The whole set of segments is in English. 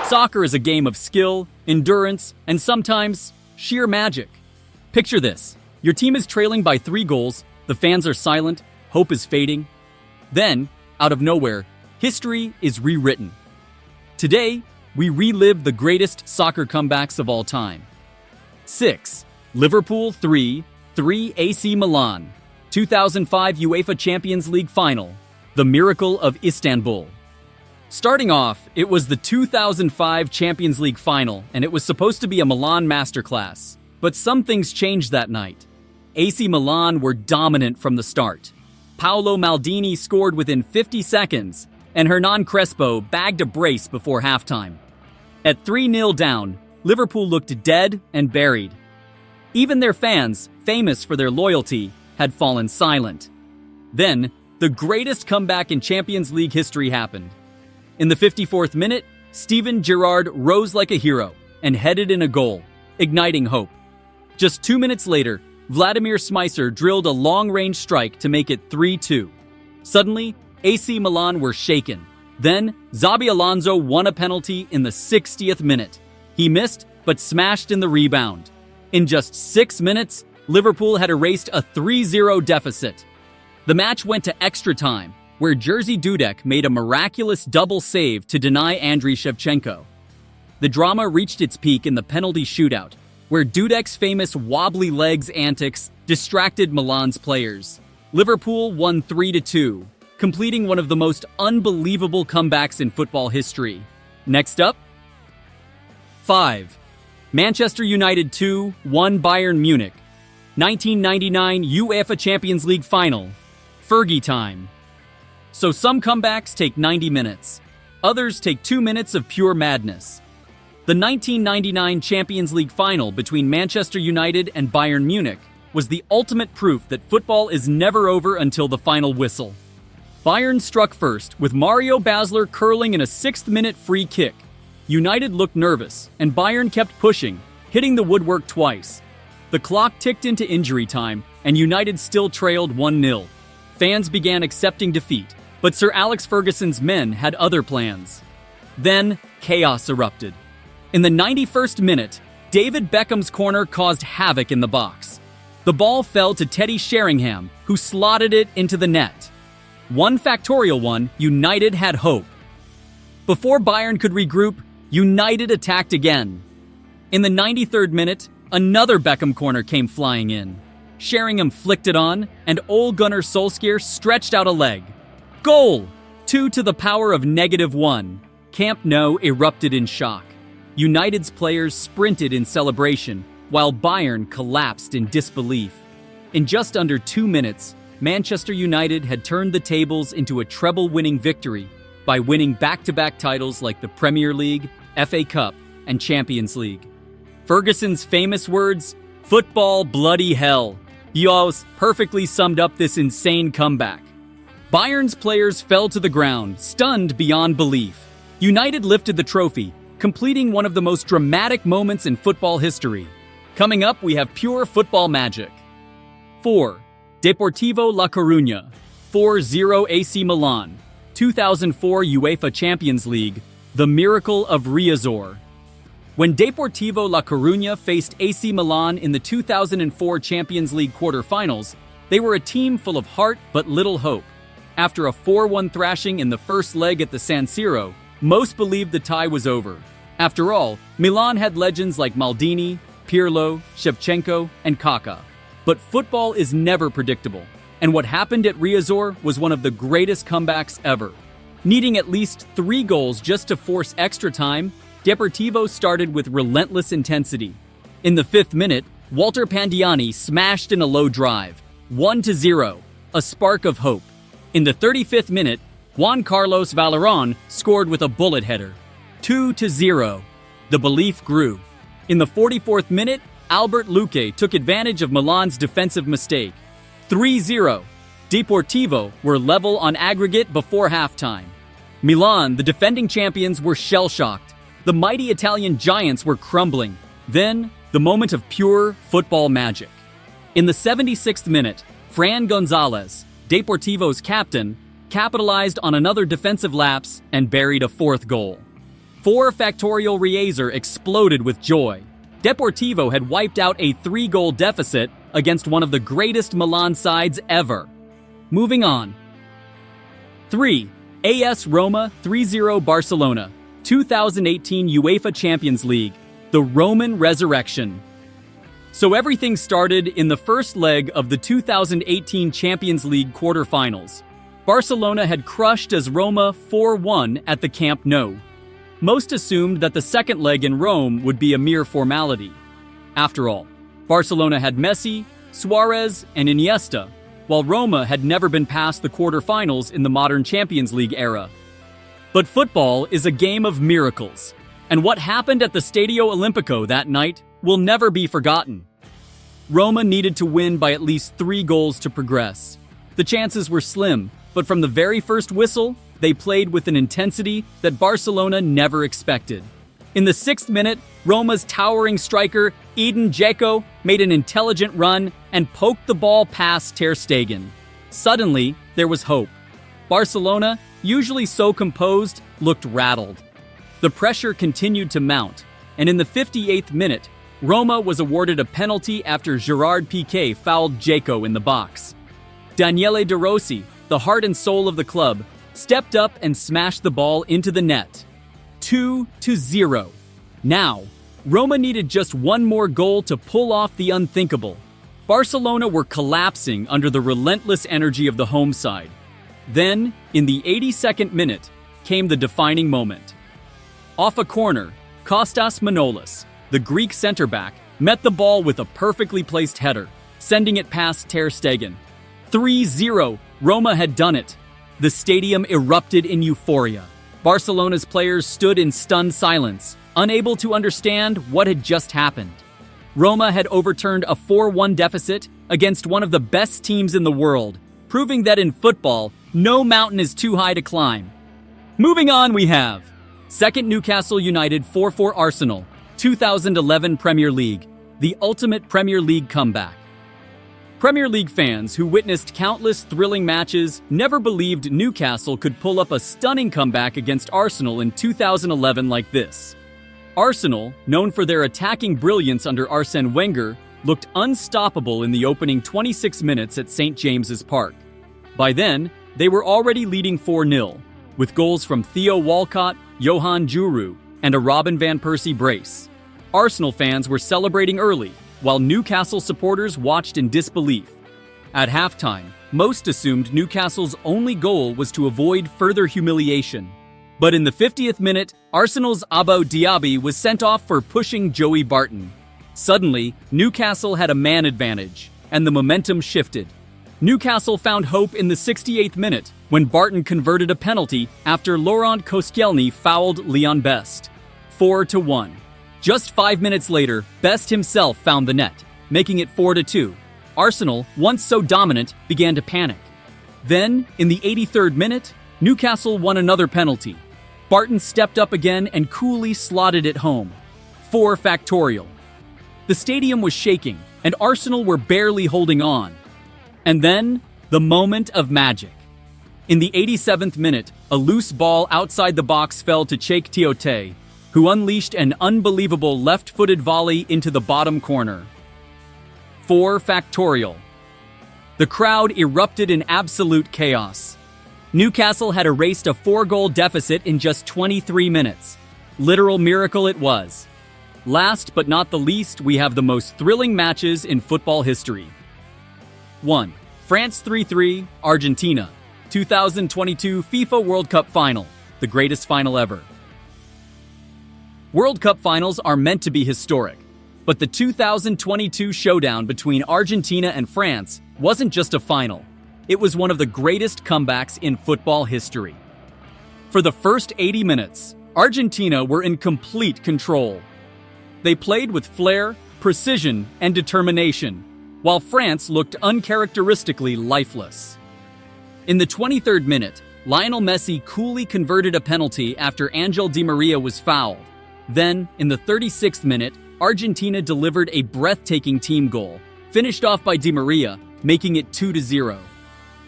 Soccer is a game of skill, endurance, and sometimes sheer magic. Picture this. Your team is trailing by 3 goals, the fans are silent, hope is fading. Then, out of nowhere, history is rewritten. Today, we relive the greatest soccer comebacks of all time. 6. Liverpool 3 AC Milan. 2005 UEFA Champions League Final. The Miracle of Istanbul. Starting off, it was the 2005 Champions League Final, and it was supposed to be a Milan masterclass. But some things changed that night. AC Milan were dominant from the start. Paolo Maldini scored within 50 seconds, and Hernan Crespo bagged a brace before halftime. At 3-0 down, Liverpool looked dead and buried. Even their fans, famous for their loyalty, had fallen silent. Then, the greatest comeback in Champions League history happened. In the 54th minute, Steven Gerrard rose like a hero and headed in a goal, igniting hope. Just 2 minutes later, Vladimir Smicer drilled a long-range strike to make it 3-2. Suddenly, AC Milan were shaken. Then, Xabi Alonso won a penalty in the 60th minute. He missed, but smashed in the rebound. In just 6 minutes, Liverpool had erased a 3-0 deficit. The match went to extra time, where Jerzy Dudek made a miraculous double save to deny Andriy Shevchenko. The drama reached its peak in the penalty shootout, where Dudek's famous wobbly legs antics distracted Milan's players. Liverpool won 3-2, completing one of the most unbelievable comebacks in football history. Next up, 5. Manchester United 2 won Bayern Munich. 1999 UEFA Champions League Final. Fergie time. So some comebacks take 90 minutes. Others take 2 minutes of pure madness. The 1999 Champions League Final between Manchester United and Bayern Munich was the ultimate proof that football is never over until the final whistle. Bayern struck first, with Mario Basler curling in a 6th-minute free kick. United looked nervous, and Bayern kept pushing, hitting the woodwork twice. The clock ticked into injury time, and United still trailed 1-0. Fans began accepting defeat, but Sir Alex Ferguson's men had other plans. Then, chaos erupted. In the 91st minute, David Beckham's corner caused havoc in the box. The ball fell to Teddy Sheringham, who slotted it into the net. 1-1, United had hope. Before Bayern could regroup, United attacked again. In the 93rd minute, another Beckham corner came flying in. Sheringham flicked it on, and Ole Gunnar Solskjaer stretched out a leg. Goal! 2 to the power of -1. Camp Nou erupted in shock. United's players sprinted in celebration, while Bayern collapsed in disbelief. In just under 2 minutes, Manchester United had turned the tables into a treble-winning victory by winning back-to-back titles like the Premier League, FA Cup, and Champions League. Ferguson's famous words, "Football bloody hell," perfectly summed up this insane comeback. Bayern's players fell to the ground, stunned beyond belief. United lifted the trophy, completing one of the most dramatic moments in football history. Coming up, we have pure football magic. 4. Deportivo La Coruña, 4-0 AC Milan. 2004 UEFA Champions League, the Miracle of Riazor. When Deportivo La Coruña faced AC Milan in the 2004 Champions League quarterfinals, they were a team full of heart but little hope. After a 4-1 thrashing in the first leg at the San Siro, most believed the tie was over. After all, Milan had legends like Maldini, Pirlo, Shevchenko, and Kaká. But football is never predictable, and what happened at Riazor was one of the greatest comebacks ever. Needing at least 3 goals just to force extra time, Deportivo started with relentless intensity. In the 5th minute, Walter Pandiani smashed in a low drive, 1-0, a spark of hope. In the 35th minute, Juan Carlos Valerón scored with a bullet header, 2-0. The belief grew. In the 44th minute, Albert Luque took advantage of Milan's defensive mistake, 3-0. Deportivo were level on aggregate before halftime. Milan, the defending champions, were shell-shocked. The mighty Italian giants were crumbling. Then, the moment of pure football magic. In the 76th minute, Fran Gonzalez, Deportivo's captain, capitalized on another defensive lapse and buried a 4th goal. 4 Factorial Riazer exploded with joy. Deportivo had wiped out a 3-goal deficit against one of the greatest Milan sides ever. Moving on. 3. AS Roma 3-0 Barcelona, 2018 UEFA Champions League, the Roman Resurrection. So everything started in the first leg of the 2018 Champions League quarterfinals. Barcelona had crushed AS Roma 4-1 at the Camp Nou. Most assumed that the second leg in Rome would be a mere formality. After all, Barcelona had Messi, Suarez, and Iniesta, while Roma had never been past the quarterfinals in the modern Champions League era. But football is a game of miracles, and what happened at the Stadio Olimpico that night will never be forgotten. Roma needed to win by at least 3 goals to progress. The chances were slim, but from the very first whistle, they played with an intensity that Barcelona never expected. In the 6th minute, Roma's towering striker, Edin Dzeko, made an intelligent run and poked the ball past Ter Stegen. Suddenly, there was hope. Barcelona, usually so composed, looked rattled. The pressure continued to mount, and in the 58th minute, Roma was awarded a penalty after Gerard Piqué fouled Dzeko in the box. Daniele De Rossi, the heart and soul of the club, stepped up and smashed the ball into the net. 2-0. Now, Roma needed just one more goal to pull off the unthinkable. Barcelona were collapsing under the relentless energy of the home side. Then, in the 82nd minute, came the defining moment. Off a corner, Kostas Manolis, the Greek center-back, met the ball with a perfectly placed header, sending it past Ter Stegen. 3-0. Roma had done it. The stadium erupted in euphoria. Barcelona's players stood in stunned silence, unable to understand what had just happened. Roma had overturned a 4-1 deficit against one of the best teams in the world, proving that in football, no mountain is too high to climb. Moving on, we have 2nd Newcastle United 4-4 Arsenal, 2011 Premier League, the ultimate Premier League comeback. Premier League fans who witnessed countless thrilling matches never believed Newcastle could pull up a stunning comeback against Arsenal in 2011 like this. Arsenal, known for their attacking brilliance under Arsène Wenger, looked unstoppable in the opening 26 minutes at St. James's Park. By then, they were already leading 4-0, with goals from Theo Walcott, Johan Djourou, and a Robin van Persie brace. Arsenal fans were celebrating early, while Newcastle supporters watched in disbelief. At halftime, most assumed Newcastle's only goal was to avoid further humiliation. But in the 50th minute, Arsenal's Abou Diaby was sent off for pushing Joey Barton. Suddenly, Newcastle had a man advantage, and the momentum shifted. Newcastle found hope in the 68th minute when Barton converted a penalty after Laurent Koscielny fouled Leon Best. 4-1. Just 5 minutes later, Best himself found the net, making it 4-2. Arsenal, once so dominant, began to panic. Then, in the 83rd minute, Newcastle won another penalty. Barton stepped up again and coolly slotted it home. 4 Factorial. The stadium was shaking, and Arsenal were barely holding on. And then, the moment of magic. In the 87th minute, a loose ball outside the box fell to Cheikh Tiote, who unleashed an unbelievable left-footed volley into the bottom corner. 4 Factorial. The crowd erupted in absolute chaos. Newcastle had erased a 4-goal deficit in just 23 minutes. Literal miracle it was. Last but not the least, we have the most thrilling matches in football history. 1. France 3-3, Argentina, 2022 FIFA World Cup Final, the greatest final ever. World Cup finals are meant to be historic, but the 2022 showdown between Argentina and France wasn't just a final. It was one of the greatest comebacks in football history. For the first 80 minutes, Argentina were in complete control. They played with flair, precision, and determination, while France looked uncharacteristically lifeless. In the 23rd minute, Lionel Messi coolly converted a penalty after Angel Di Maria was fouled. Then, in the 36th minute, Argentina delivered a breathtaking team goal, finished off by Di Maria, making it 2-0.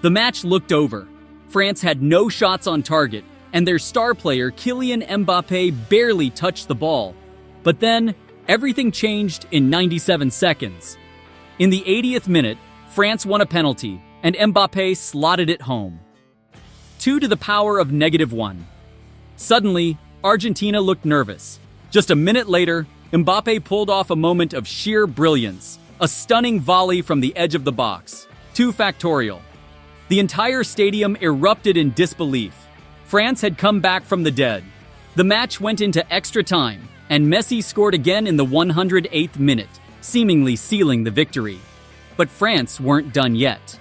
The match looked over. France had no shots on target, and their star player Kylian Mbappe barely touched the ball. But then, everything changed in 97 seconds. In the 80th minute, France won a penalty, and Mbappe slotted it home. 2 to the power of -1. Suddenly, Argentina looked nervous. Just a minute later, Mbappe pulled off a moment of sheer brilliance, a stunning volley from the edge of the box. 2 factorial. The entire stadium erupted in disbelief. France had come back from the dead. The match went into extra time, and Messi scored again in the 108th minute, seemingly sealing the victory. But France weren't done yet.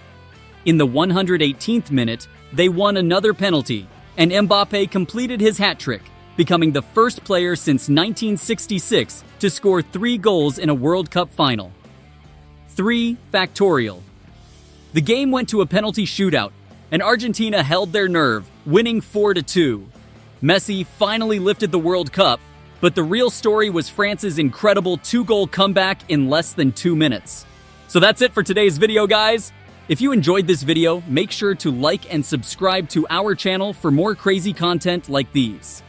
In the 118th minute, they won another penalty, and Mbappe completed his hat trick, becoming the first player since 1966 to score 3 goals in a World Cup final. 3 factorial. The game went to a penalty shootout, and Argentina held their nerve, winning 4-2. Messi finally lifted the World Cup, but the real story was France's incredible 2-goal comeback in less than 2 minutes. So that's it for today's video, guys. If you enjoyed this video, make sure to like and subscribe to our channel for more crazy content like these.